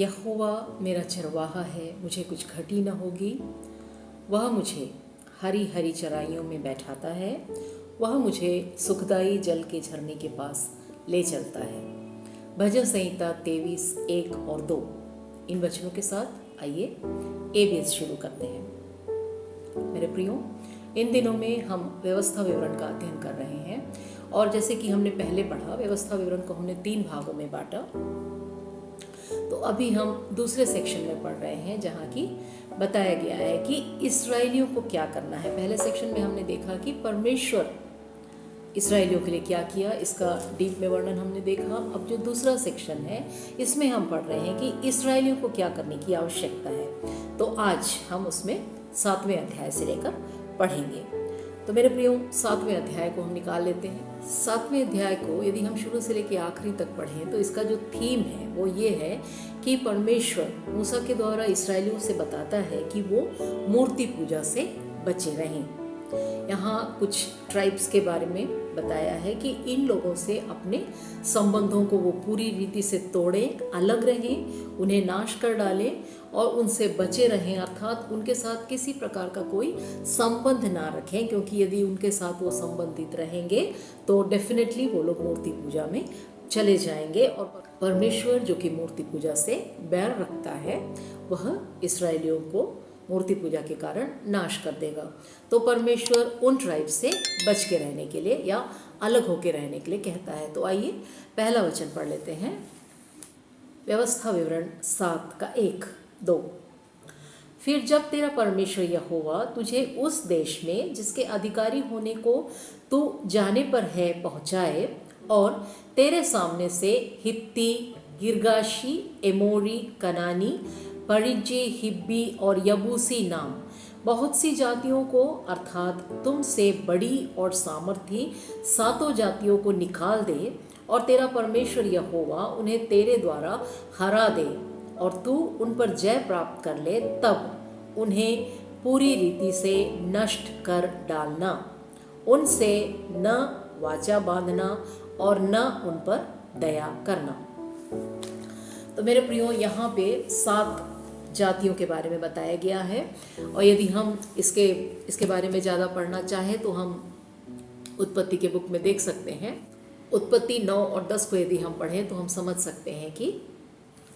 यहोवा मेरा चरवाहा है, मुझे कुछ घटी न होगी। वह मुझे हरी हरी चराइयों में बैठाता है, वह मुझे सुखदाई जल के झरने के पास ले चलता है। भजन संहिता 23, 1 और 2। इन वचनों के साथ आइए एबीएस शुरू करते हैं। मेरे प्रियो, इन दिनों में हम व्यवस्था विवरण का अध्ययन कर रहे हैं और जैसे कि हमने पहले पढ़ा, व्यवस्था विवरण को हमने 3 भागों में बांटा। तो अभी हम दूसरे सेक्शन में पढ़ रहे हैं जहाँ की बताया गया है कि इस्राएलियों को क्या करना है। पहले सेक्शन में हमने देखा कि परमेश्वर इस्राएलियों के लिए क्या किया, इसका डीप में वर्णन हमने देखा। अब जो दूसरा सेक्शन है इसमें हम पढ़ रहे हैं कि इस्राएलियों को क्या करने की आवश्यकता है। तो आज हम उसमें 7वें अध्याय से लेकर पढ़ेंगे। तो मेरे प्रियो, 7वें अध्याय को हम निकाल लेते हैं। 7वें अध्याय को यदि हम शुरू से लेकर आखिरी तक पढ़ें तो इसका जो थीम है वो ये है कि परमेश्वर मूसा के द्वारा इस्राएलियों से बताता है कि वो मूर्ति पूजा से बचे रहें। यहाँ कुछ ट्राइब्स के बारे में बताया है कि इन लोगों से अपने संबंधों को वो पूरी रीति से तोड़ें, अलग रहें, उन्हें नाश कर डालें और उनसे बचे रहें, अर्थात उनके साथ किसी प्रकार का कोई संबंध ना रखें, क्योंकि यदि उनके साथ वो संबंधित रहेंगे तो डेफिनेटली वो लोग मूर्ति पूजा में चले जाएंगे और परमेश्वर जो कि मूर्ति पूजा से बैर रखता है वह इस्राएलियों को मूर्ति पूजा के कारण नाश कर देगा। तो परमेश्वर उन ट्राइब से बच के रहने के लिए या अलग होके रहने के लिए कहता है। तो आइए पहला वचन पढ़ लेते हैं। व्यवस्था विवरण 7 का 1, 2। फिर जब तेरा परमेश्वर यहोवा तुझे उस देश में जिसके अधिकारी होने को तू जाने पर है पहुँचाए और तेरे सामने से हित्ती, गिरगाशी, एमोरी, कनानी, परिज्जी, हिब्बी और यबूसी नाम बहुत सी जातियों को अर्थात तुमसे बड़ी और सामर्थी 7 जातियों को निकाल दे और तेरा परमेश्वर यहोवा उन्हें तेरे द्वारा हरा दे और तू उन पर जय प्राप्त कर ले, तब उन्हें पूरी रीति से नष्ट कर डालना। उनसे न वाचा बांधना और न उन पर दया करना। तो मेरे प्रियो, यहाँ पे 7 जातियों के बारे में बताया गया है और यदि हम इसके बारे में ज़्यादा पढ़ना चाहें तो हम उत्पत्ति के बुक में देख सकते हैं। उत्पत्ति 9 और 10 को यदि हम पढ़ें तो हम समझ सकते हैं कि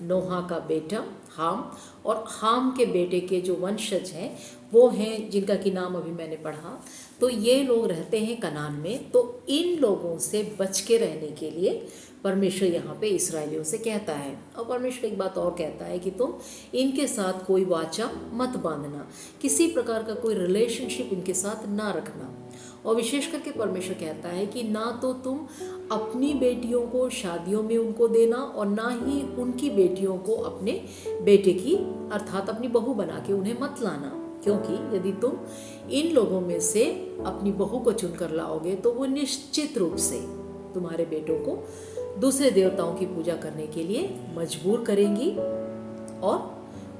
नोहा का बेटा हाम और हाम के बेटे के जो वंशज हैं वो हैं जिनका कि नाम अभी मैंने पढ़ा। तो ये लोग रहते हैं कनान में। तो इन लोगों से बच के रहने के लिए परमेश्वर यहाँ पे इस्राएलियों से कहता है। और परमेश्वर एक बात और कहता है कि तुम इनके साथ कोई वाचा मत बांधना, किसी प्रकार का कोई रिलेशनशिप इनके साथ ना रखना। और विशेष करके परमेश्वर कहता है कि ना तो तुम अपनी बेटियों को शादियों में उनको देना और ना ही उनकी बेटियों को अपने बेटे की अर्थात अपनी बहू बना के उन्हें मत लाना, क्योंकि यदि तुम इन लोगों में से अपनी बहू को चुनकर लाओगे तो वो निश्चित रूप से तुम्हारे बेटों को दूसरे देवताओं की पूजा करने के लिए मजबूर करेंगी और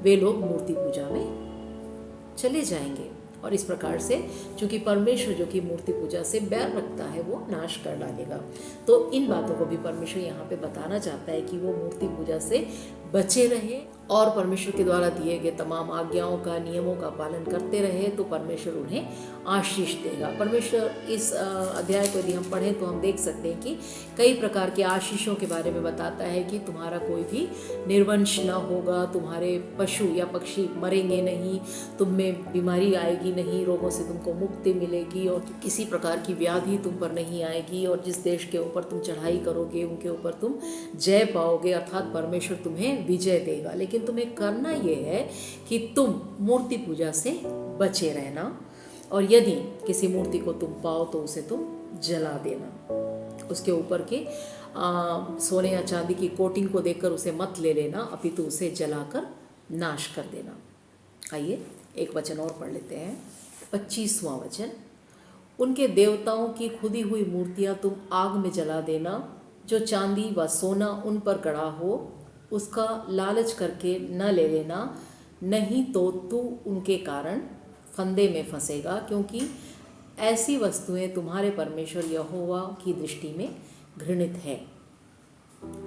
वे लोग मूर्ति पूजा में चले जाएंगे। और इस प्रकार से चूंकि परमेश्वर जो कि मूर्ति पूजा से बैर रखता है वो नाश कर डालेगा। तो इन बातों को भी परमेश्वर यहाँ पे बताना चाहता है कि वो मूर्ति पूजा से बचे रहे और परमेश्वर के द्वारा दिए गए तमाम आज्ञाओं का, नियमों का पालन करते रहे तो परमेश्वर उन्हें आशीष देगा। परमेश्वर इस अध्याय को यदि हम पढ़ें तो हम देख सकते हैं कि कई प्रकार के आशीषों के बारे में बताता है कि तुम्हारा कोई भी निर्वंश न होगा, तुम्हारे पशु या पक्षी मरेंगे नहीं, तुम में बीमारी आएगी नहीं, रोगों से तुमको मुक्ति मिलेगी और किसी प्रकार की व्याधि तुम पर नहीं आएगी और जिस देश के ऊपर तुम चढ़ाई करोगे उनके ऊपर तुम जय पाओगे, अर्थात परमेश्वर तुम्हें विजय देगा। लेकिन तुम्हें करना यह है कि तुम मूर्ति पूजा से बचे रहना और यदि किसी मूर्ति को तुम पाओ तो उसे तुम जला देना। उसके ऊपर के सोने या चांदी की कोटिंग को देखकर उसे मत ले लेना, अपितु उसे जलाकर नाश कर देना। आइए एक वचन और पढ़ लेते हैं। 25वां वचन। उनके देवताओं की खुदी हुई मूर्तियां तुम आग में जला देना, जो चांदी व सोना उन पर गड़ा हो उसका लालच करके न ले लेना, नहीं तो तू उनके कारण फंदे में फंसेगा, क्योंकि ऐसी वस्तुएं तुम्हारे परमेश्वर यहोवा की दृष्टि में घृणित है।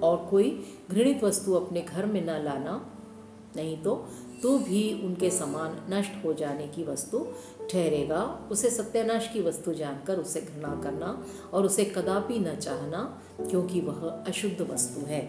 और कोई घृणित वस्तु अपने घर में न लाना, नहीं तो तू भी उनके समान नष्ट हो जाने की वस्तु ठहरेगा। उसे सत्यानाश की वस्तु जानकर उसे घृणा करना और उसे कदापि न चाहना, क्योंकि वह अशुद्ध वस्तु है।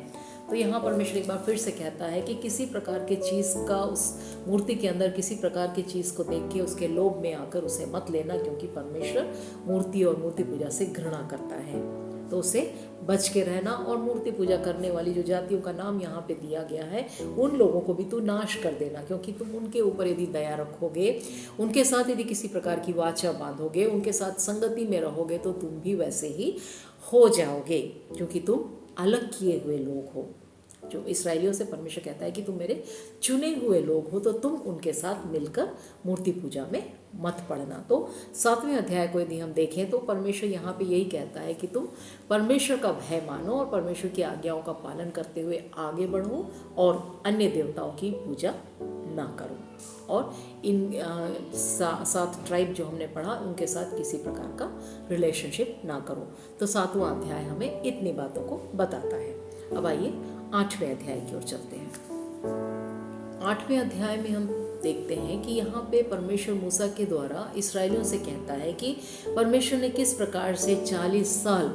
तो यहाँ परमेश्वर एक बार फिर से कहता है कि किसी प्रकार की चीज़ का, उस मूर्ति के अंदर किसी प्रकार की चीज़ को देख के उसके लोभ में आकर उसे मत लेना, क्योंकि परमेश्वर मूर्ति और मूर्ति पूजा से घृणा करता है। तो उसे बच के रहना। और मूर्ति पूजा करने वाली जो जातियों का नाम यहाँ पे दिया गया है, उन लोगों को भी तू नाश कर देना, क्योंकि तुम उनके ऊपर यदि दया रखोगे, उनके साथ यदि किसी प्रकार की वाचा बांधोगे, उनके साथ संगति में रहोगे, तो तुम भी वैसे ही हो जाओगे, क्योंकि तुम अलग किए हुए लोग हो। जो इस्राएलियों से परमेश्वर कहता है कि तुम मेरे चुने हुए लोग हो, तो तुम उनके साथ मिलकर मूर्ति पूजा में मत पड़ना। तो 7वें अध्याय को यदि हम देखें तो परमेश्वर यहाँ पे यही कहता है कि तुम परमेश्वर का भय मानो और परमेश्वर की आज्ञाओं का पालन करते हुए आगे बढ़ो और अन्य देवताओं की पूजा ना करो। और इन 7 ट्राइब जो हमने पढ़ा, उनके साथ किसी प्रकार का रिलेशनशिप ना करो। तो 7वां अध्याय हमें इतनी बातों को बताता है। अब आइए 8वें अध्याय की ओर चलते हैं। 8वें अध्याय में हम देखते हैं कि यहाँ पे परमेश्वर मूसा के द्वारा इस्राएलियों से कहता है कि परमेश्वर ने किस प्रकार से 40 साल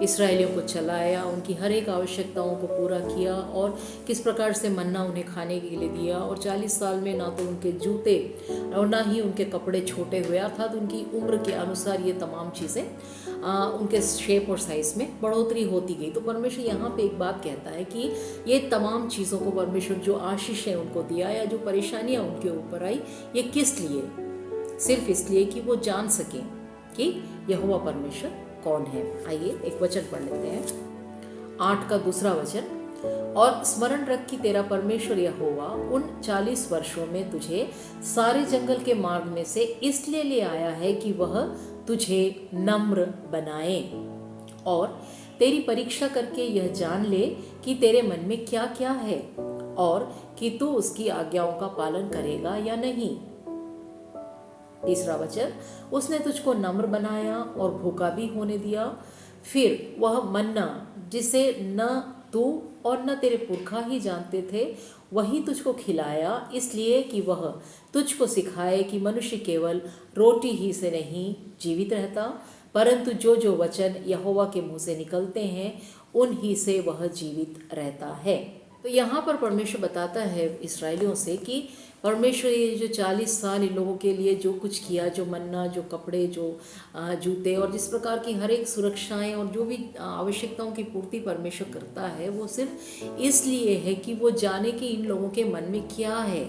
इस्राएलियों को चलाया, उनकी हर एक आवश्यकताओं को पूरा किया और किस प्रकार से मन्ना उन्हें खाने के लिए दिया। और 40 साल में ना तो उनके जूते और ना ही उनके कपड़े छोटे हुए, अर्थात उनकी उम्र के अनुसार ये तमाम चीज़ें उनके शेप और साइज़ में बढ़ोतरी होती गई। तो परमेश्वर यहाँ पे एक बात कहता है कि ये तमाम चीज़ों को परमेश्वर जो आशीषें उनको दिया या जो परेशानियाँ उनके ऊपर आई, ये किस लिए? सिर्फ इसलिए कि वो जान सकें कि यहोवा परमेश्वर कौन है। आइए एक वचन पढ़ लेते हैं, 8 का दूसरा वचन। और स्मरण रख कि तेरा परमेश्वर यहोवा उन 40 वर्षों में तुझे सारे जंगल के मार्ग में से इसलिए ले आया है कि वह तुझे नम्र बनाए और तेरी परीक्षा करके यह जान ले कि तेरे मन में क्या क्या है और कि तू उसकी आज्ञाओं का पालन करेगा या नहीं। तीसरा वचन, उसने तुझको नम्र बनाया और भूखा भी होने दिया। फिर वह मन्ना जिसे न तू और न तेरे पुरखा ही जानते थे, वही तुझको खिलाया, इसलिए कि वह तुझको सिखाए कि मनुष्य केवल रोटी ही से नहीं जीवित रहता, परंतु जो जो वचन यहोवा के मुंह से निकलते हैं उन ही से वह जीवित रहता है। तो यहाँ पर परमेश्वर बताता है इस्राएलियों से कि परमेश्वर ये जो 40 साल इन लोगों के लिए जो कुछ किया, जो मन्ना, जो कपड़े, जो जूते और जिस प्रकार की हर एक सुरक्षाएं और जो भी आवश्यकताओं की पूर्ति परमेश्वर करता है, वो सिर्फ इसलिए है कि वो जाने कि इन लोगों के मन में क्या है।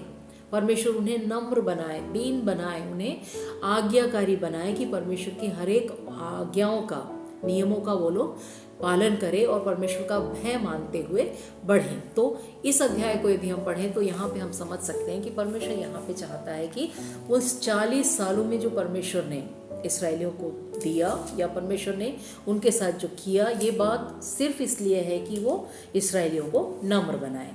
परमेश्वर उन्हें नम्र बनाए, दीन बनाए, उन्हें आज्ञाकारी बनाए कि परमेश्वर की हर एक आज्ञाओं का, नियमों का वो लोग पालन करें और परमेश्वर का भय मानते हुए बढ़ें। तो इस अध्याय को यदि हम पढ़ें तो यहाँ पे हम समझ सकते हैं कि परमेश्वर यहाँ पे चाहता है कि उस 40 सालों में जो परमेश्वर ने इस्राएलियों को दिया या परमेश्वर ने उनके साथ जो किया, ये बात सिर्फ इसलिए है कि वो इस्राएलियों को नम्र बनाए।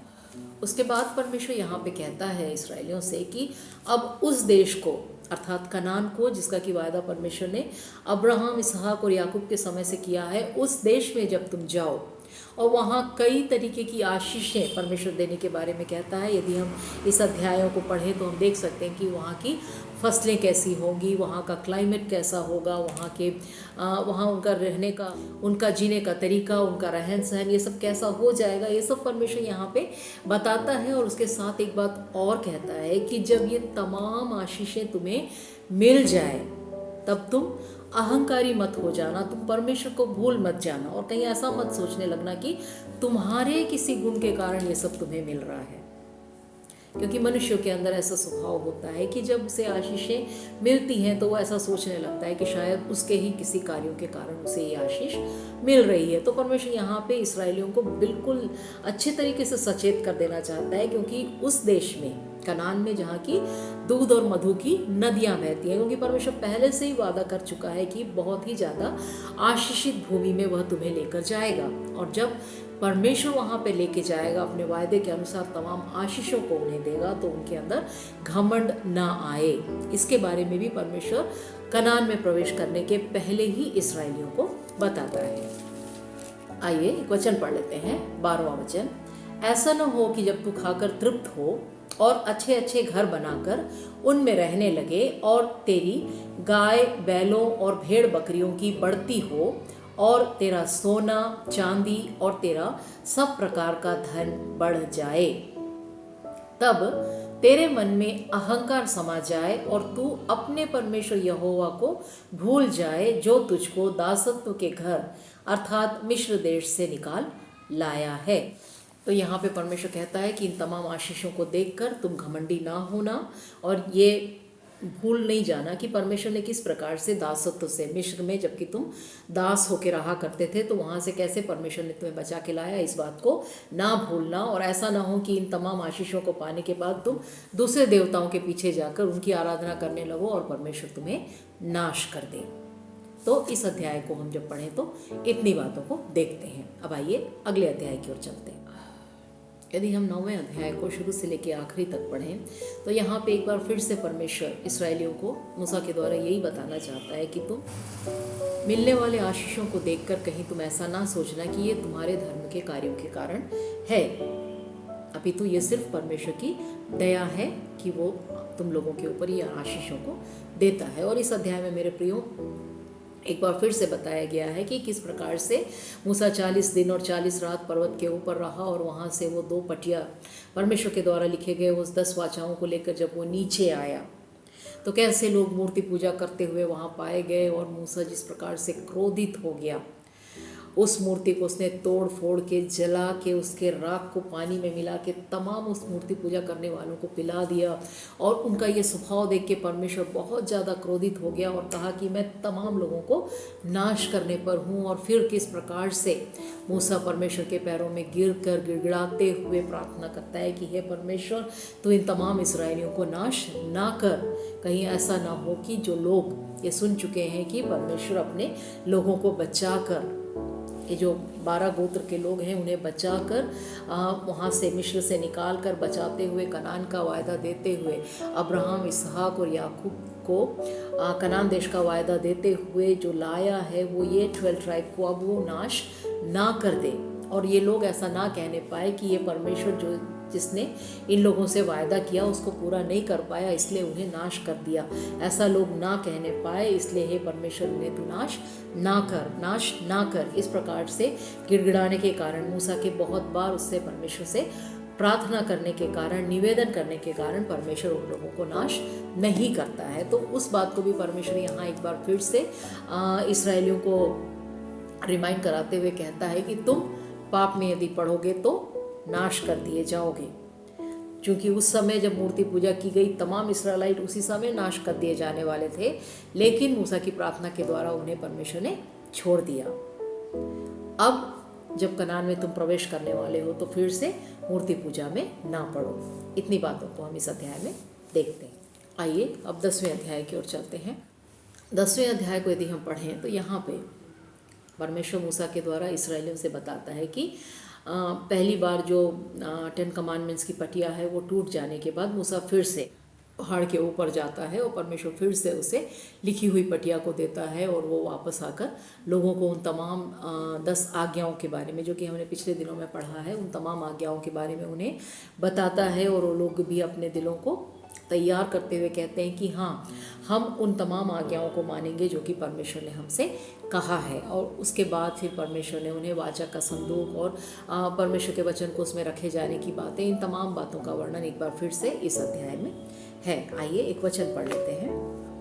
उसके बाद परमेश्वर यहाँ पे कहता है इस्राएलियों से कि अब उस देश को, अर्थात कनान को, जिसका कि वायदा परमेश्वर ने अब्राहम, इसहाक और याकूब के समय से किया है, उस देश में जब तुम जाओ और वहाँ कई तरीके की आशीषें परमेश्वर देने के बारे में कहता है। यदि हम इस अध्यायों को पढ़ें तो हम देख सकते हैं कि वहाँ की फसलें कैसी होंगी, वहाँ का क्लाइमेट कैसा होगा, वहाँ उनका रहने का, उनका जीने का तरीका, उनका रहन सहन, ये सब कैसा हो जाएगा, ये सब परमेश्वर यहाँ पे बताता है। और उसके साथ एक बात और कहता है कि जब ये तमाम आशीषें तुम्हें मिल जाए तब तुम अहंकारी मत हो जाना, तुम परमेश्वर को भूल मत जाना और कहीं ऐसा मत सोचने लगना कि तुम्हारे किसी गुण के कारण ये सब तुम्हें मिल रहा है। क्योंकि मनुष्यों के अंदर ऐसा स्वभाव होता है कि जब उसे आशीषें मिलती हैं तो वो ऐसा सोचने लगता है कि शायद उसके ही किसी कार्यों के कारण उसे ये आशीष मिल रही है। तो परमेश्वर यहाँ पे इस्राएलियों को बिल्कुल अच्छे तरीके से सचेत कर देना चाहता है, क्योंकि उस देश में, कनान में, जहाँ की दूध और मधु की नदियाँ बहती हैं, क्योंकि परमेश्वर पहले से ही वादा कर चुका है कि बहुत ही ज़्यादा आशीषित भूमि में वह तुम्हें लेकर जाएगा। और जब परमेश्वर वहाँ पे लेके जाएगा, अपने वायदे के अनुसार तमाम आशीषों को उन्हें देगा, तो उनके अंदर घमंड ना आए। इसके बारे में भी परमेश्वर कनान में प्रवेश करने के पहले ही इस्राएलियों को बताता है। आइए एक वचन पढ़ लेते हैं, 12वां वचन। ऐसा न हो कि जब तू खाकर तृप्त हो और अच्छे अच्छे घर बनाकर उनमें रहने लगे और तेरी गाय बैलों और भेड़ बकरियों की बढ़ती हो और तेरा सोना चांदी और तेरा सब प्रकार का धन बढ़ जाए, तब तेरे मन में अहंकार समा जाए और तू अपने परमेश्वर यहोवा को भूल जाए जो तुझको दासत्व के घर अर्थात मिस्र देश से निकाल लाया है। तो यहाँ पे परमेश्वर कहता है कि इन तमाम आशीषों को देखकर तुम घमंडी ना होना और ये भूल नहीं जाना कि परमेश्वर ने किस प्रकार से दासत्व से मिस्र में जबकि तुम दास होके रहा करते थे तो वहाँ से कैसे परमेश्वर ने तुम्हें बचा के लाया, इस बात को ना भूलना। और ऐसा ना हो कि इन तमाम आशीषों को पाने के बाद तुम दूसरे देवताओं के पीछे जाकर उनकी आराधना करने लगो और परमेश्वर तुम्हें नाश कर दे। तो इस अध्याय को हम जब पढ़ें तो इतनी बातों को देखते हैं। अब आइए अगले अध्याय की ओर चलते हैं। यदि हम 9वें अध्याय को शुरू से लेकर आखिरी तक पढ़ें तो यहाँ पे एक बार फिर से परमेश्वर इसराइलियों को मूसा के द्वारा यही बताना चाहता है कि तुम मिलने वाले आशीषों को देखकर कहीं तुम ऐसा ना सोचना कि ये तुम्हारे धर्म के कार्यों के कारण है, अपितु ये सिर्फ परमेश्वर की दया है कि वो तुम लोगों के ऊपर ये आशीषों को देता है। और इस अध्याय में मेरे प्रियो एक बार फिर से बताया गया है कि किस प्रकार से मूसा 40 दिन और 40 रात पर्वत के ऊपर रहा और वहाँ से वो 2 पटिया परमेश्वर के द्वारा लिखे गए उस 10 वाचाओं को लेकर जब वो नीचे आया तो कैसे लोग मूर्ति पूजा करते हुए वहाँ पाए गए और मूसा जिस प्रकार से क्रोधित हो गया, उस मूर्ति को उसने तोड़ फोड़ के जला के उसके राख को पानी में मिला के तमाम उस मूर्ति पूजा करने वालों को पिला दिया। और उनका ये स्वभाव देख के परमेश्वर बहुत ज़्यादा क्रोधित हो गया और कहा कि मैं तमाम लोगों को नाश करने पर हूँ। और फिर किस प्रकार से मूसा परमेश्वर के पैरों में गिर कर गिड़गिड़ाते हुए प्रार्थना करता है कि हे परमेश्वर तू इन तमाम इसराइलियों को नाश ना कर, कहीं ऐसा ना हो कि जो लोग ये सुन चुके हैं कि परमेश्वर अपने लोगों को बचा कर, ये जो 12 गोत्र के लोग हैं उन्हें बचाकर वहाँ से मिस्र से निकाल कर बचाते हुए कनान का वायदा देते हुए अब्राहम इसहाक और याकूब को कनान देश का वायदा देते हुए जो लाया है वो ये 12 ट्राइब को अब वो नाश ना कर दे। और ये लोग ऐसा ना कहने पाए कि ये परमेश्वर जिसने इन लोगों से वायदा किया उसको पूरा नहीं कर पाया इसलिए उन्हें नाश कर दिया, ऐसा लोग ना कहने पाए, इसलिए हे परमेश्वर उन्हें तू नाश ना कर। इस प्रकार से गिड़गिड़ाने के कारण मूसा के बहुत बार उससे परमेश्वर से प्रार्थना करने के कारण, निवेदन करने के कारण परमेश्वर उन लोगों को नाश नहीं करता है। तो उस बात को भी परमेश्वर यहाँ एक बार फिर से इसराइलियों को रिमाइंड कराते हुए कहता है कि तुम पाप में यदि पढ़ोगे तो नाश कर दिए जाओगे, क्योंकि उस समय जब मूर्ति पूजा की गई तमाम इस्राएलाइट उसी समय नाश कर दिए जाने वाले थे, लेकिन मूसा की प्रार्थना के द्वारा उन्हें परमेश्वर ने छोड़ दिया। अब जब कनान में तुम प्रवेश करने वाले हो तो फिर से मूर्ति पूजा में ना पड़ो। इतनी बातों को हम इस अध्याय में देखते हैं। आइए अब 10वें अध्याय की ओर चलते हैं। 10वें अध्याय को यदि हम पढ़ें तो यहाँ पे परमेश्वर मूसा के द्वारा इसराइलियों से बताता है कि पहली बार जो 10 कमांडमेंट्स की पटिया है वो टूट जाने के बाद मूसा फिर से पहाड़ के ऊपर जाता है और परमेश्वर फिर से उसे लिखी हुई पटिया को देता है और वो वापस आकर लोगों को उन तमाम 10 आज्ञाओं के बारे में, जो कि हमने पिछले दिनों में पढ़ा है, उन तमाम आज्ञाओं के बारे में उन्हें बताता है। और वो लोग भी अपने दिलों को तैयार करते हुए कहते हैं कि हाँ, हम उन तमाम आज्ञाओं को मानेंगे जो कि परमेश्वर ने हमसे कहा है। और उसके बाद फिर परमेश्वर ने उन्हें वाचा का संदूक और परमेश्वर के वचन को उसमें रखे जाने की बातें, इन तमाम बातों का वर्णन एक बार फिर से इस अध्याय में है। आइए एक वचन पढ़ लेते हैं,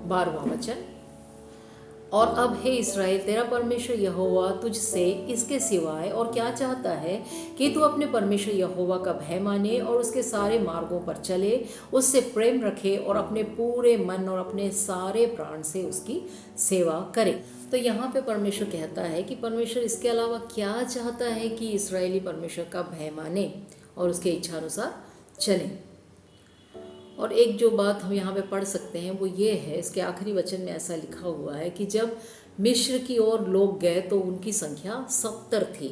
12वां वचन। और अब हे इस्राएल, तेरा परमेश्वर यहोवा तुझसे इसके सिवाय और क्या चाहता है कि तू अपने परमेश्वर यहोवा का भय माने और उसके सारे मार्गों पर चले, उससे प्रेम रखे और अपने पूरे मन और अपने सारे प्राण से उसकी सेवा करे। तो यहाँ पे परमेश्वर कहता है कि परमेश्वर इसके अलावा क्या चाहता है कि इस्राएली परमेश्वर का भय माने और उसके इच्छानुसार चले। और एक जो बात हम यहाँ पे पढ़ सकते हैं वो ये है, इसके आखिरी वचन में ऐसा लिखा हुआ है कि जब मिस्र की ओर लोग गए तो उनकी संख्या 70 थी,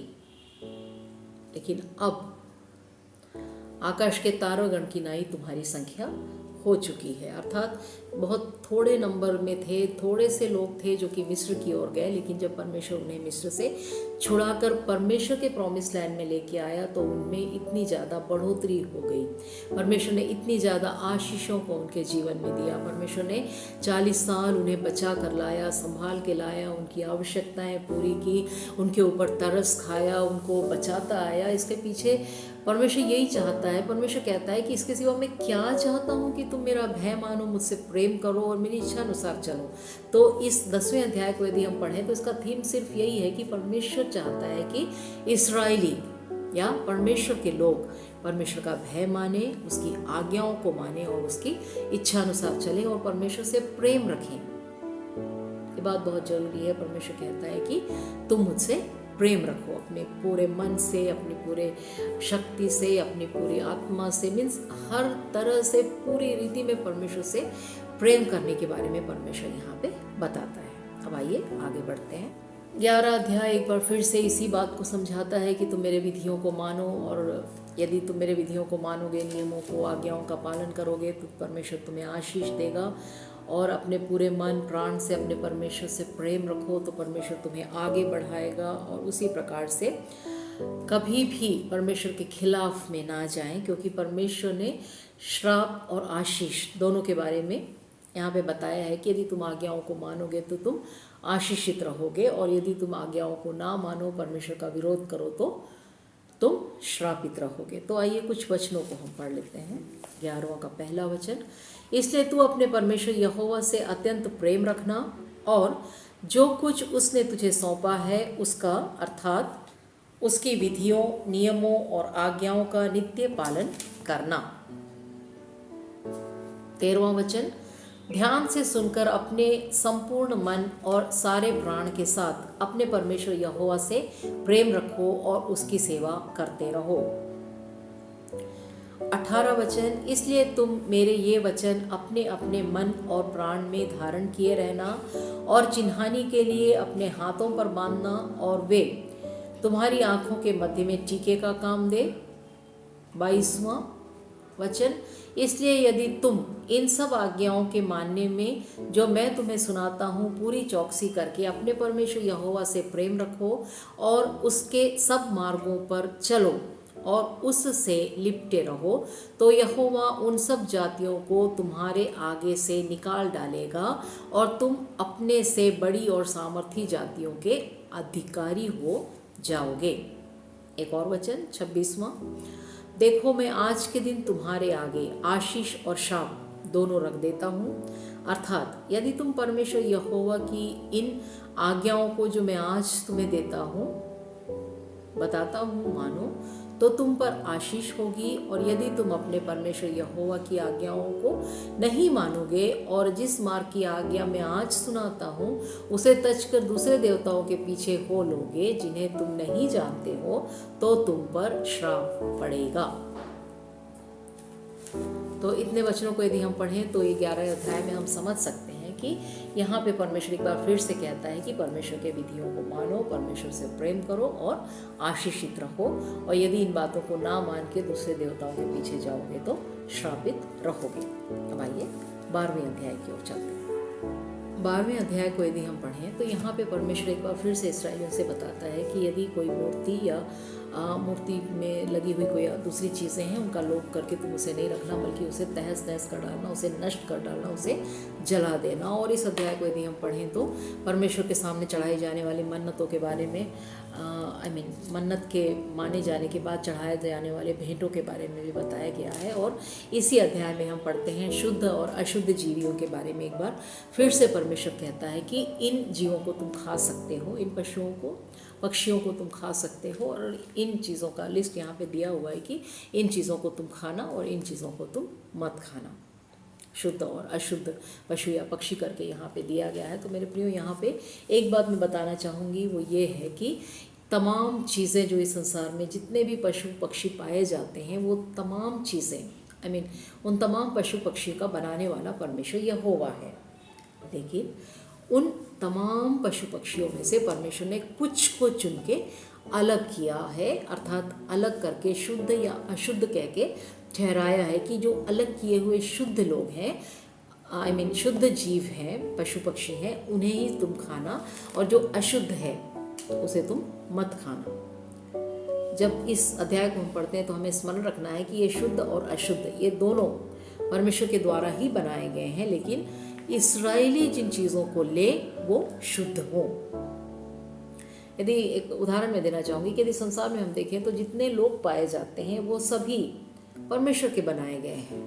लेकिन अब आकाश के तारागण की नाई तुम्हारी संख्या हो चुकी है, अर्थात बहुत थोड़े नंबर में थे, थोड़े से लोग थे जो कि मिस्र की ओर गए, लेकिन जब परमेश्वर उन्हें मिस्र से छुड़ाकर परमेश्वर के प्रॉमिस लैंड में लेके आया तो उनमें इतनी ज़्यादा बढ़ोतरी हो गई। परमेश्वर ने इतनी ज़्यादा आशीषों को उनके जीवन में दिया। परमेश्वर ने 40 साल उन्हें बचा कर लाया, संभाल के लाया, उनकी आवश्यकताएं पूरी की, उनके ऊपर तरस खाया, उनको बचाता आया। इसके पीछे परमेश्वर यही चाहता है। परमेश्वर कहता है कि इसके सिवा मैं क्या चाहता हूँ कि तुम मेरा भय मानो, मुझसे प्रेम करो और मेरी इच्छा अनुसार चलो। तो इस 10वें अध्याय को यदि हम पढ़ें तो इसका थीम सिर्फ यही है कि परमेश्वर चाहता है कि इस्राएली या परमेश्वर के लोग परमेश्वर का भय माने, उसकी आज्ञाओं को माने और उसकी इच्छा अनुसार चलें और परमेश्वर से प्रेम रखें। ये बात बहुत जरूरी है। परमेश्वर कहता है कि तुम मुझसे प्रेम रखो, अपने पूरे मन से, अपनी पूरे शक्ति से, अपनी पूरी आत्मा से, मीन्स हर तरह से पूरी रीति में परमेश्वर से प्रेम करने के बारे में परमेश्वर यहाँ पे बताता है। अब आइए आगे बढ़ते हैं। 11 अध्याय एक बार फिर से इसी बात को समझाता है कि तुम मेरे विधियों को मानो, और यदि तुम मेरे विधियों को मानोगे, नियमों को, आज्ञाओं का पालन करोगे तो परमेश्वर तुम्हें आशीष देगा। और अपने पूरे मन प्राण से अपने परमेश्वर से प्रेम रखो तो परमेश्वर तुम्हें आगे बढ़ाएगा। और उसी प्रकार से कभी भी परमेश्वर के खिलाफ में ना जाएं, क्योंकि परमेश्वर ने श्राप और आशीष दोनों के बारे में यहाँ पे बताया है कि यदि तुम आज्ञाओं को मानोगे तो तुम आशीषित रहोगे, और यदि तुम आज्ञाओं को ना मानो, परमेश्वर का विरोध करो तो तुम श्रापित रहोगे। तो आइए कुछ वचनों को हम पढ़ लेते हैं। 11वां का पहला वचन, इसलिए तू अपने परमेश्वर यहोवा से अत्यंत प्रेम रखना और जो कुछ उसने तुझे सौंपा है उसका, अर्थात उसकी विधियों, नियमों और आज्ञाओं का नित्य पालन करना। 13वां वचन, ध्यान से सुनकर अपने संपूर्ण मन और सारे प्राण के साथ अपने परमेश्वर यहोवा से प्रेम रखो और उसकी सेवा करते रहो। 18 वचन, इसलिए तुम मेरे ये वचन अपने अपने मन और प्राण में धारण किए रहना और चिन्हानी के लिए अपने हाथों पर बांधना, और वे तुम्हारी आंखों के मध्य में टीके का काम दे। 22वां वचन, इसलिए यदि तुम इन सब आज्ञाओं के मानने में जो मैं तुम्हें सुनाता हूँ पूरी चौकसी करके अपने परमेश्वर यहोवा से प्रेम रखो और उसके सब मार्गों पर चलो और उससे लिपटे रहो, तो यहोवा उन सब जातियों को तुम्हारे आगे से निकाल डालेगा और तुम अपने से बड़ी और सामर्थी जातियों के अधिकारी हो जाओगे। एक और वचन 26वां, देखो मैं आज के दिन तुम्हारे आगे आशीष और शाप दोनों रख देता हूँ, अर्थात यदि तुम परमेश्वर यहोवा की इन आज्ञाओं को जो मैं आज तुम्हें बताता हूँ मानो तो तुम पर आशीष होगी, और यदि तुम अपने परमेश्वर यहोवा की आज्ञाओं को नहीं मानोगे और जिस मार्ग की आज्ञा मैं आज सुनाता हूँ उसे तज कर दूसरे देवताओं के पीछे हो लोगे जिन्हें तुम नहीं जानते हो, तो तुम पर श्राप पड़ेगा। तो इतने वचनों को यदि हम पढ़ें तो ये 11 अध्याय में हम समझ सकते हैं कि यहाँ पे परमेश्वर एक बार फिर से कहता है कि परमेश्वर के विधियों को मानो, परमेश्वर से प्रेम करो और आशीषित रहो, और यदि इन बातों को ना मान के दूसरे देवताओं के पीछे जाओगे तो श्रापित रहोगे। अब आइए 12वें अध्याय की ओर चलते हैं। 12वें अध्याय को यदि हम पढ़ें तो यहाँ पे परमेश्वर एक बार फिर से इस्राएलियों से बताता है कि यदि कोई मूर्ति या मूर्ति में लगी हुई कोई दूसरी चीज़ें हैं उनका लोभ करके तुम उसे नहीं रखना, बल्कि उसे तहस नहस कर डालना, उसे नष्ट कर डालना, उसे जला देना। और इस अध्याय को यदि हम पढ़ें तो परमेश्वर के सामने चढ़ाई जाने वाली मन्नतों के बारे में, मन्नत के माने जाने के बाद चढ़ाए जाने वाले भेंटों के बारे में भी बताया गया है। और इसी अध्याय में हम पढ़ते हैं शुद्ध और अशुद्ध जीवियों के बारे में। एक बार फिर से परमेश्वर कहता है कि इन जीवों को तुम खा सकते हो, इन पशुओं को, पक्षियों को तुम खा सकते हो, और इन चीज़ों का लिस्ट यहाँ पे दिया हुआ है कि इन चीज़ों को तुम खाना और इन चीज़ों को तुम मत खाना। शुद्ध और अशुद्ध पशु या पक्षी करके यहाँ पे दिया गया है। तो मेरे प्रियो, यहाँ पे एक बात मैं बताना चाहूँगी, वो ये है कि तमाम चीज़ें जो इस संसार में जितने भी पशु पक्षी पाए जाते हैं वो तमाम चीज़ें उन तमाम पशु पक्षी का बनाने वाला परमेश्वर यहोवा है। लेकिन उन तमाम पशु पक्षियों में से परमेश्वर ने कुछ को चुन के अलग किया है, अर्थात अलग करके शुद्ध या अशुद्ध कह के ठहराया है कि जो अलग किए हुए शुद्ध लोग हैं, शुद्ध जीव हैं, पशु पक्षी हैं, उन्हें ही तुम खाना, और जो अशुद्ध है उसे तुम मत खाना। जब इस अध्याय को हम पढ़ते हैं तो हमें स्मरण रखना है कि ये शुद्ध और अशुद्ध ये दोनों परमेश्वर के द्वारा ही बनाए गए हैं, लेकिन इस्राएली जिन चीज़ों को ले वो शुद्ध हो। यदि एक उदाहरण मैं देना चाहूँगी कि यदि संसार में हम देखें तो जितने लोग पाए जाते हैं वो सभी परमेश्वर के बनाए गए हैं,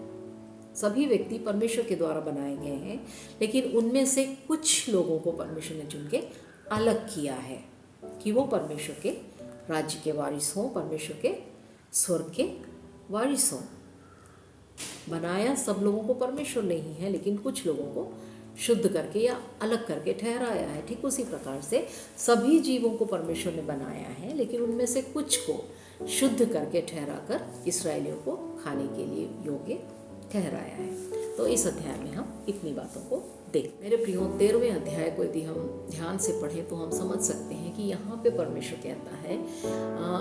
सभी व्यक्ति परमेश्वर के द्वारा बनाए गए हैं, लेकिन उनमें से कुछ लोगों को परमेश्वर ने चुन के अलग किया है कि वो परमेश्वर के राज्य के वारिस हों, परमेश्वर के स्वर्ग के वारिस हों। बनाया सब लोगों को परमेश्वर ने ही है, लेकिन कुछ लोगों को शुद्ध करके या अलग करके ठहराया है। ठीक उसी प्रकार से सभी जीवों को परमेश्वर ने बनाया है, लेकिन उनमें से कुछ को शुद्ध करके ठहरा कर इस्राएलियों को खाने के लिए योग्य ठहराया है। तो इस अध्याय में हम इतनी बातों को देख। मेरे प्रियो, 13वें अध्याय को यदि हम ध्यान से पढ़ें तो हम समझ सकते हैं कि यहाँ पे परमेश्वर कहता है,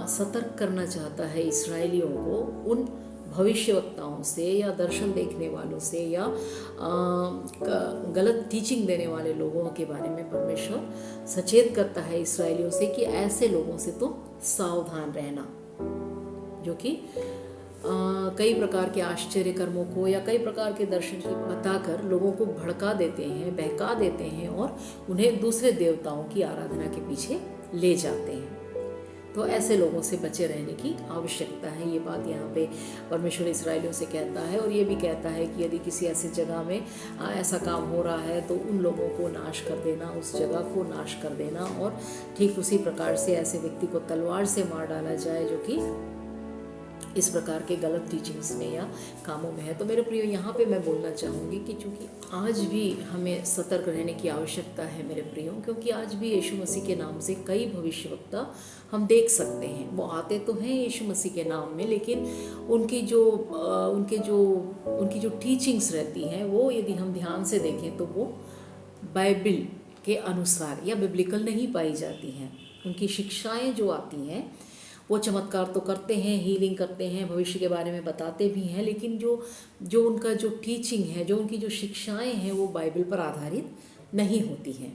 सतर्क करना चाहता है इस्राएलियों को उन भविष्यवक्ताओं से या दर्शन देखने वालों से या गलत टीचिंग देने वाले लोगों के बारे में परमेश्वर सचेत करता है इस्राएलियों से कि ऐसे लोगों से तुम सावधान रहना, जो कि कई प्रकार के आश्चर्य कर्मों को या कई प्रकार के दर्शन की बताकर लोगों को भड़का देते हैं, बहका देते हैं और उन्हें दूसरे देवताओं की आराधना के पीछे ले जाते हैं। तो ऐसे लोगों से बचे रहने की आवश्यकता है। ये बात यहाँ पे परमेश्वर इस्राएलियों से कहता है, और ये भी कहता है कि यदि किसी ऐसी जगह में ऐसा काम हो रहा है तो उन लोगों को नाश कर देना, उस जगह को नाश कर देना, और ठीक उसी प्रकार से ऐसे व्यक्ति को तलवार से मार डाला जाए जो कि इस प्रकार के गलत टीचिंग्स में या कामों में है। तो मेरे प्रियो, यहाँ पे मैं बोलना चाहूँगी कि चूँकि आज भी हमें सतर्क रहने की आवश्यकता है मेरे प्रियो, क्योंकि आज भी यीशु मसीह के नाम से कई भविष्यवक्ता हम देख सकते हैं। वो आते तो हैं यीशु मसीह के नाम में, लेकिन उनकी जो टीचिंग्स रहती हैं वो यदि हम ध्यान से देखें तो वो बाइबल के अनुसार या बिब्लिकल नहीं पाई जाती हैं। उनकी शिक्षाएँ जो आती हैं वो चमत्कार तो करते हैं, हीलिंग करते हैं, भविष्य के बारे में बताते भी हैं, लेकिन जो उनका जो टीचिंग है, जो उनकी जो शिक्षाएं हैं वो बाइबल पर आधारित नहीं होती हैं।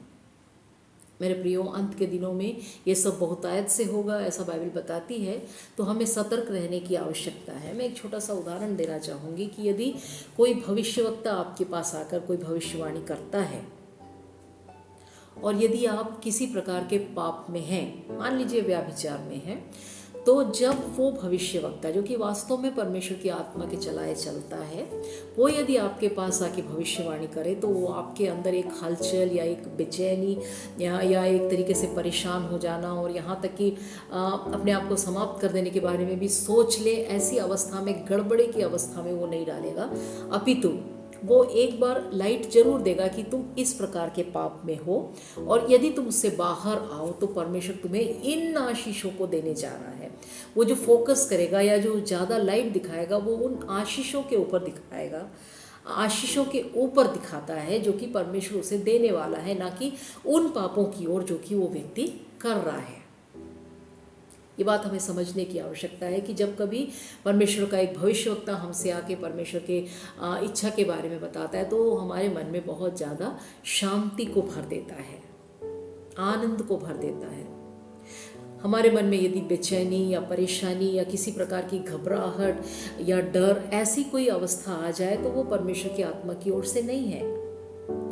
मेरे प्रियो, अंत के दिनों में ये सब बहुतायत से होगा, ऐसा बाइबल बताती है, तो हमें सतर्क रहने की आवश्यकता है। मैं एक छोटा सा उदाहरण देना चाहूँगी कि यदि कोई भविष्यवक्ता आपके पास आकर कोई भविष्यवाणी करता है और यदि आप किसी प्रकार के पाप में हैं, मान लीजिए व्यभिचार में हैं, तो जब वो भविष्यवक्ता जो कि वास्तव में परमेश्वर की आत्मा के चलाए चलता है, वो यदि आपके पास आके भविष्यवाणी करे तो वो आपके अंदर एक हलचल या एक बेचैनी या एक तरीके से परेशान हो जाना और यहाँ तक कि अपने आप को समाप्त कर देने के बारे में भी सोच ले, ऐसी अवस्था में, गड़बड़े की अवस्था में वो नहीं डालेगा, अपितु वो एक बार लाइट जरूर देगा कि तुम इस प्रकार के पाप में हो और यदि तुम उससे बाहर आओ तो परमेश्वर तुम्हें इन आशीषों को देने जा रहा है। वो जो फोकस करेगा या जो ज़्यादा लाइट दिखाएगा वो उन आशीषों के ऊपर दिखाएगा, आशीषों के ऊपर दिखाता है जो कि परमेश्वर उसे देने वाला है, ना कि उन पापों की ओर जो कि वो व्यक्ति कर रहा है। ये बात हमें समझने की आवश्यकता है कि जब कभी परमेश्वर का एक भविष्यवक्ता हमसे आके परमेश्वर के इच्छा के बारे में बताता है तो हमारे मन में बहुत ज़्यादा शांति को भर देता है, आनंद को भर देता है। हमारे मन में यदि बेचैनी या परेशानी या किसी प्रकार की घबराहट या डर, ऐसी कोई अवस्था आ जाए तो वो परमेश्वर की आत्मा की ओर से नहीं है।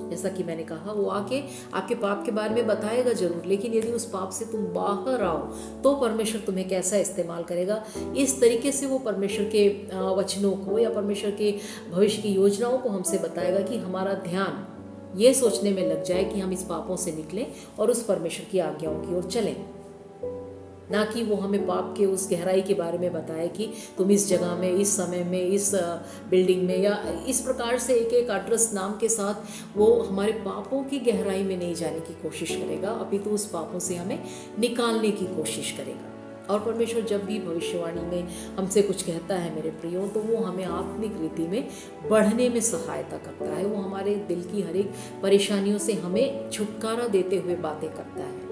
जैसा कि मैंने कहा, वो आके आपके पाप के बारे में बताएगा जरूर, लेकिन यदि उस पाप से तुम बाहर आओ तो परमेश्वर तुम्हें कैसा इस्तेमाल करेगा, इस तरीके से वो परमेश्वर के वचनों को या परमेश्वर के भविष्य की योजनाओं को हमसे बताएगा कि हमारा ध्यान ये सोचने में लग जाए कि हम इस पापों से निकलें और उस परमेश्वर की आज्ञाओं की ओर चलें, ना कि वो हमें पाप के उस गहराई के बारे में बताए कि तुम इस जगह में, इस समय में, इस बिल्डिंग में, या इस प्रकार से एक एक एड्रेस नाम के साथ वो हमारे पापों की गहराई में नहीं जाने की कोशिश करेगा, अपितु उस पापों से हमें निकालने की कोशिश करेगा। और परमेश्वर जब भी भविष्यवाणी में हमसे कुछ कहता है मेरे प्रियो, तो वो हमें आत्मिक रीति में बढ़ने में सहायता करता है। वो हमारे दिल की हर एक परेशानियों से हमें छुटकारा देते हुए बातें करता है।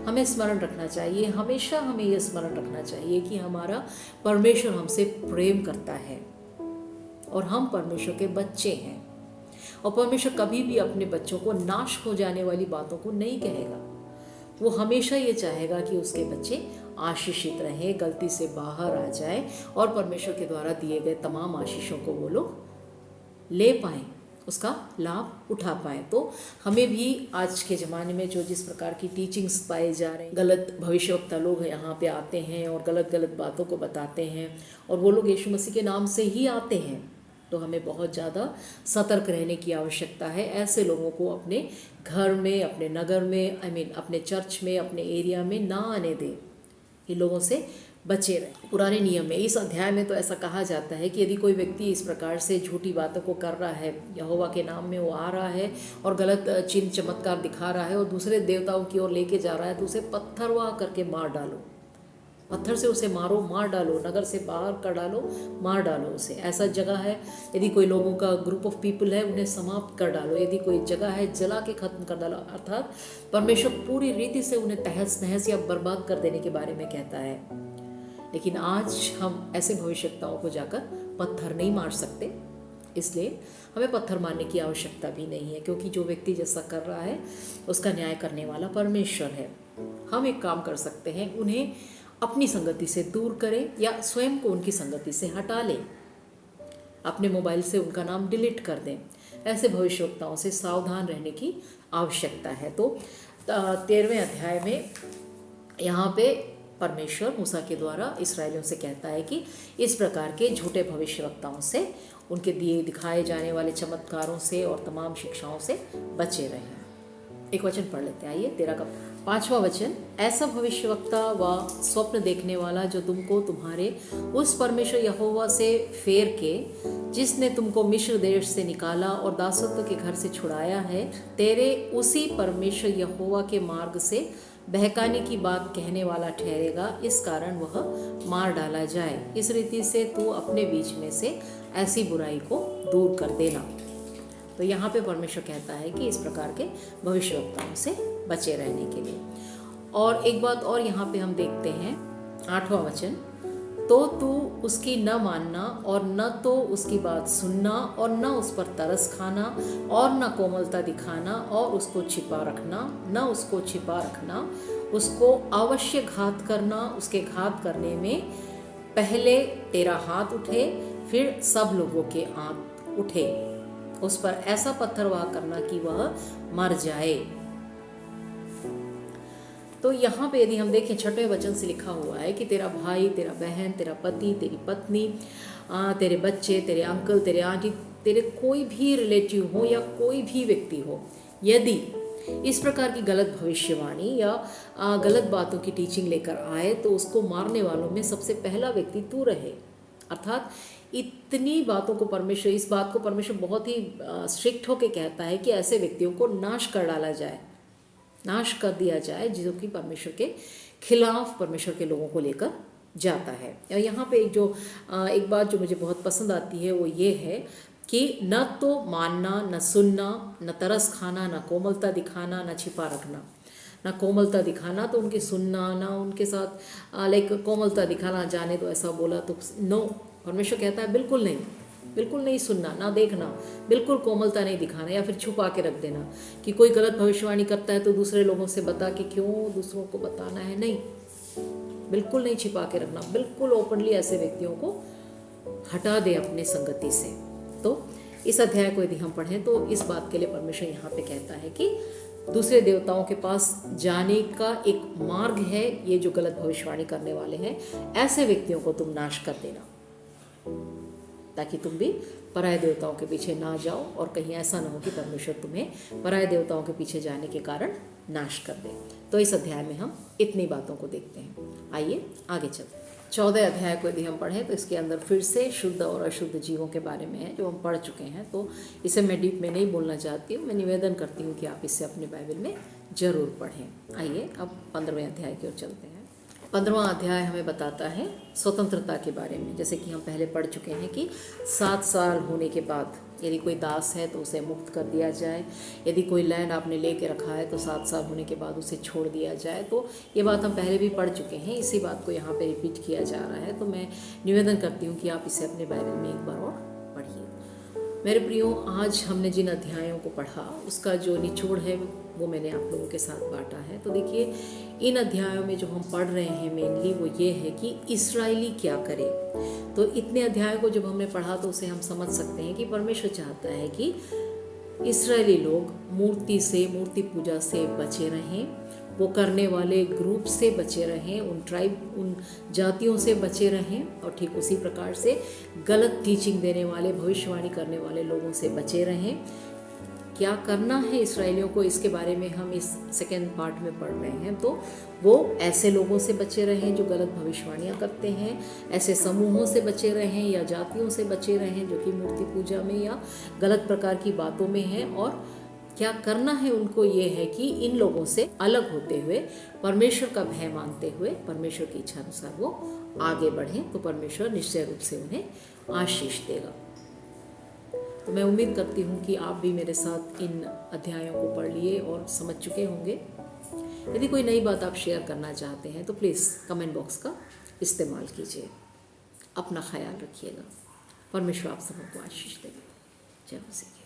हमें स्मरण रखना चाहिए, हमेशा हमें यह स्मरण रखना चाहिए कि हमारा परमेश्वर हमसे प्रेम करता है, और हम परमेश्वर के बच्चे हैं। और परमेश्वर कभी भी अपने बच्चों को नाश हो जाने वाली बातों को नहीं कहेगा। वो हमेशा ये चाहेगा कि उसके बच्चे आशीषित रहें, गलती से बाहर आ जाए और परमेश्वर के द्वारा दिए गए तमाम आशीषों को वो लोग ले पाएँ, उसका लाभ उठा पाएँ। तो हमें भी आज के ज़माने में जो जिस प्रकार की टीचिंग्स पाए जा रहे हैं, गलत भविष्यवक्ता लोग यहाँ पे आते हैं और गलत गलत बातों को बताते हैं, और वो लोग यीशु मसीह के नाम से ही आते हैं, तो हमें बहुत ज़्यादा सतर्क रहने की आवश्यकता है। ऐसे लोगों को अपने घर में, अपने नगर में, अपने चर्च में, अपने एरिया में ना आने दें। इन लोगों से बचे रहें। पुराने नियम में इस अध्याय में तो ऐसा कहा जाता है कि यदि कोई व्यक्ति इस प्रकार से झूठी बातों को कर रहा है, यहोवा के नाम में वो आ रहा है और गलत चिन्ह चमत्कार दिखा रहा है और दूसरे देवताओं की ओर लेके जा रहा है, तो उसे पत्थरवाह करके मार डालो। पत्थर से उसे मारो, मार डालो, नगर से बाहर कर डालो, मार डालो उसे। ऐसा जगह है, यदि कोई लोगों का ग्रुप ऑफ पीपल है, उन्हें समाप्त कर डालो। यदि कोई जगह है, जला के ख़त्म कर डालो। अर्थात परमेश्वर पूरी रीति से उन्हें तहस नहस या बर्बाद कर देने के बारे में कहता है। लेकिन आज हम ऐसे भविष्यवक्ताओं को जाकर पत्थर नहीं मार सकते, इसलिए हमें पत्थर मारने की आवश्यकता भी नहीं है, क्योंकि जो व्यक्ति जैसा कर रहा है उसका न्याय करने वाला परमेश्वर है। हम एक काम कर सकते हैं, उन्हें अपनी संगति से दूर करें या स्वयं को उनकी संगति से हटा लें। अपने मोबाइल से उनका नाम डिलीट कर दें। ऐसे भविष्यवक्ताओं से सावधान रहने की आवश्यकता है। तो 13वें अध्याय में यहाँ पे परमेश्वर मूसा के द्वारा इस्राएलियों से कहता है कि इस प्रकार के झूठे भविष्यवक्ताओं से, उनके दिए दिखाए जाने वाले चमत्कारों से और तमाम शिक्षाओं से बचे रहें। एक वचन पढ़ लेते हैं, आइए 13 का 5वां वचन। ऐसा भविष्यवक्ता व स्वप्न देखने वाला जो तुमको तुम्हारे उस परमेश्वर यहोवा से फेर के, जिसने तुमको मिस्र देश से निकाला और दासत्व के घर से छुड़ाया है, तेरे उसी परमेश्वर यहोवा के मार्ग से बहकाने की बात कहने वाला ठहरेगा। इस कारण वह मार डाला जाए। इस रीति से तू अपने बीच में से ऐसी बुराई को दूर कर देना। तो यहाँ पे परमेश्वर कहता है कि इस प्रकार के भविष्यवक्ताओं से बचे रहने के लिए। और एक बात और यहाँ पे हम देखते हैं, 8वां वचन। तो तू उसकी न मानना और न तो उसकी बात सुनना और न उस पर तरस खाना और न कोमलता दिखाना और उसको छिपा रखना, न उसको छिपा रखना, उसको अवश्य घात करना। उसके घात करने में पहले तेरा हाथ उठे, फिर सब लोगों के हाथ उठे। उस पर ऐसा पत्थरवाह करना कि वह मर जाए। तो यहाँ पे यदि हम देखें, 6वें वचन से लिखा हुआ है कि तेरा भाई, तेरा बहन, तेरा पति, तेरी पत्नी, तेरे बच्चे, तेरे अंकल, तेरे आंटी, तेरे कोई भी रिलेटिव हो या कोई भी व्यक्ति हो, यदि इस प्रकार की गलत भविष्यवाणी या गलत बातों की टीचिंग लेकर आए, तो उसको मारने वालों में सबसे पहला व्यक्ति तू रहे। अर्थात इतनी बातों को परमेश्वर, इस बात को परमेश्वर बहुत ही स्ट्रिक्ट होकर कहता है कि ऐसे व्यक्तियों को नाश कर डाला जाए, नाश कर दिया जाए, जो कि परमेश्वर के खिलाफ परमेश्वर के लोगों को लेकर जाता है। और यहाँ पे एक बात जो मुझे बहुत पसंद आती है वो ये है कि न तो मानना, न सुनना, न तरस खाना, न कोमलता दिखाना, न छिपा रखना। ना कोमलता दिखाना तो उनकी सुनना, ना उनके साथ कोमलता दिखाना, जाने तो ऐसा बोला तो नो। परमेश्वर कहता है बिल्कुल नहीं, बिल्कुल नहीं सुनना, ना देखना, बिल्कुल कोमलता नहीं दिखाना, या फिर छुपा के रख देना कि कोई गलत भविष्यवाणी करता है तो दूसरे लोगों से बता कि क्यों दूसरों को बताना है। नहीं, बिल्कुल नहीं छिपा के रखना, बिल्कुल ओपनली ऐसे व्यक्तियों को हटा दे अपने संगति से। तो इस अध्याय को यदि हम पढ़ें तो इस बात के लिए परमेश्वर यहाँ पे कहता है कि दूसरे देवताओं के पास जाने का एक मार्ग है ये जो गलत भविष्यवाणी करने वाले हैं। ऐसे व्यक्तियों को तुम नाश कर देना, ताकि तुम भी पराये देवताओं के पीछे ना जाओ और कहीं ऐसा ना हो कि परमेश्वर तुम्हें पराये देवताओं के पीछे जाने के कारण नाश कर दे। तो इस अध्याय में हम इतनी बातों को देखते हैं। आइए आगे चलते हैं। 14 अध्याय को यदि हम पढ़ें तो इसके अंदर फिर से शुद्ध और अशुद्ध जीवों के बारे में है जो हम पढ़ चुके हैं, तो इसे मैं डीप में नहीं बोलना चाहती हूँ। मैं निवेदन करती हूँ कि आप इसे अपने बाइबल में ज़रूर पढ़ें। आइए अब 15वें अध्याय की ओर चलते हैं। 15वां अध्याय हमें बताता है स्वतंत्रता के बारे में। जैसे कि हम पहले पढ़ चुके हैं कि 7 साल होने के बाद यदि कोई दास है तो उसे मुक्त कर दिया जाए, यदि कोई लैंड आपने लेके रखा है तो 7 साल होने के बाद उसे छोड़ दिया जाए। तो ये बात हम पहले भी पढ़ चुके हैं, इसी बात को यहाँ पे रिपीट किया जा रहा है। तो मैं निवेदन करती हूँ कि आप इसे अपने बाइबल में एक बार और पढ़िए। मेरे प्रियो, आज हमने जिन अध्यायों को पढ़ा उसका जो निचोड़ है वो मैंने आप लोगों के साथ बांटा है। तो देखिए, इन अध्यायों में जो हम पढ़ रहे हैं मेनली वो ये है कि इस्राएली क्या करे। तो इतने अध्यायों को जब हमने पढ़ा तो उसे हम समझ सकते हैं कि परमेश्वर चाहता है कि इस्राएली लोग मूर्ति पूजा से बचे रहें, वो करने वाले ग्रुप से बचे रहें, उन जातियों से बचे रहें, और ठीक उसी प्रकार से गलत टीचिंग देने वाले, भविष्यवाणी करने वाले लोगों से बचे रहें। क्या करना है इसराइलियों को, इसके बारे में हम इस सेकेंड पार्ट में पढ़ रहे हैं। तो वो ऐसे लोगों से बचे रहें जो गलत भविष्यवाणियाँ करते हैं, ऐसे समूहों से बचे रहें या जातियों से बचे रहें जो कि मूर्ति पूजा में या गलत प्रकार की बातों में हैं। और क्या करना है उनको, ये है कि इन लोगों से अलग होते हुए, परमेश्वर का भय मानते हुए, परमेश्वर की इच्छा अनुसार वो आगे बढ़ें, तो परमेश्वर निश्चय रूप से उन्हें आशीष देगा। तो मैं उम्मीद करती हूँ कि आप भी मेरे साथ इन अध्यायों को पढ़ लिए और समझ चुके होंगे। यदि कोई नई बात आप शेयर करना चाहते हैं तो प्लीज़ कमेंट बॉक्स का इस्तेमाल कीजिए। अपना ख्याल रखिएगा। परमेश्वर आप सबको आशीष देगा। जय मसीह।